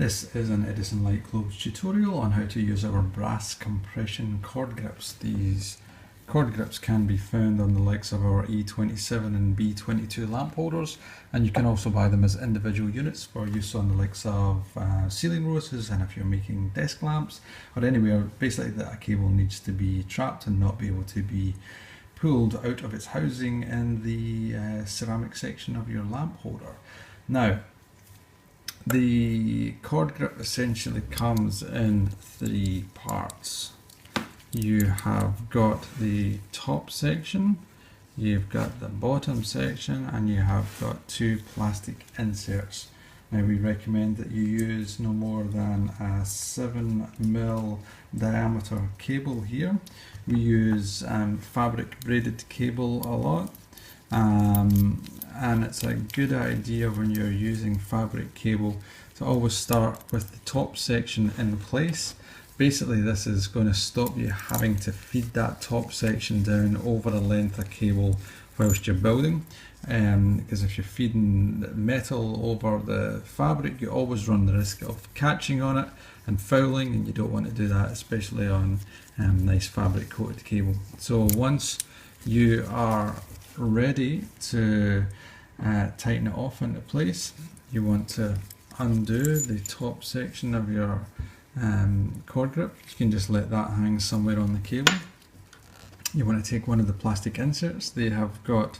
This is an Edison Light Globes tutorial on how to use our brass compression cord grips. These cord grips can be found on the likes of our E27 and B22 lamp holders, and you can also buy them as individual units for use on the likes of ceiling roses, and if you're making desk lamps or anywhere basically that a cable needs to be trapped and not be able to be pulled out of its housing in the ceramic section of your lamp holder. Now, the cord grip essentially comes in three parts. You have got the top section, you've got the bottom section, and you have got two plastic inserts. Now, we recommend that you use no more than a 7mm diameter cable here. We use fabric braided cable a lot. And it's a good idea when you're using fabric cable to always start with the top section in place. Basically, this is going to stop you having to feed that top section down over a length of cable whilst you're building, because if you're feeding metal over the fabric, you always run the risk of catching on it and fouling, and you don't want to do that, especially on nice fabric coated cable. So once you are ready to tighten it off into place, you want to undo the top section of your cord grip. You can just let that hang somewhere on the cable. You want to take one of the plastic inserts. They have got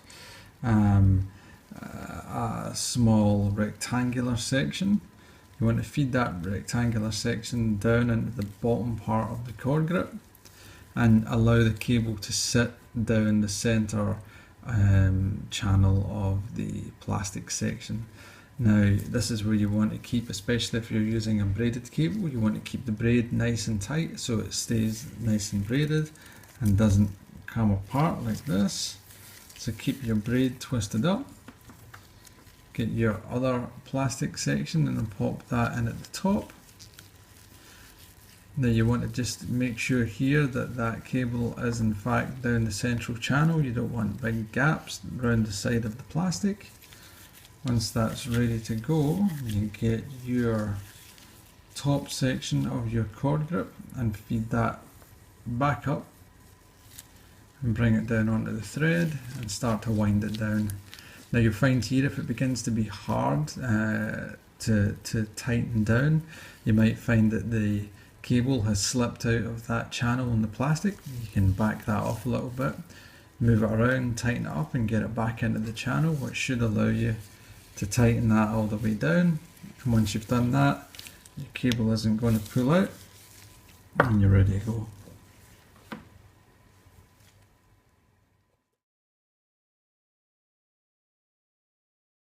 a small rectangular section. You want to feed that rectangular section down into the bottom part of the cord grip and allow the cable to sit down the center channel of the plastic section. Now, this is where you want to keep, especially if you're using a braided cable, you want to keep the braid nice and tight so it stays nice and braided and doesn't come apart like this. So keep your braid twisted up, get your other plastic section and then pop that in at the top. Now, you want to just make sure here that that cable is in fact down the central channel. You don't want big gaps around the side of the plastic. Once that's ready to go, you get your top section of your cord grip and feed that back up and bring it down onto the thread and start to wind it down. Now, you'll find here if it begins to be hard to tighten down, you might find that the cable has slipped out of that channel in the plastic. You can back that off a little bit, move it around, tighten it up and get it back into the channel, which should allow you to tighten that all the way down. And once you've done that, your cable isn't going to pull out and you're ready to go.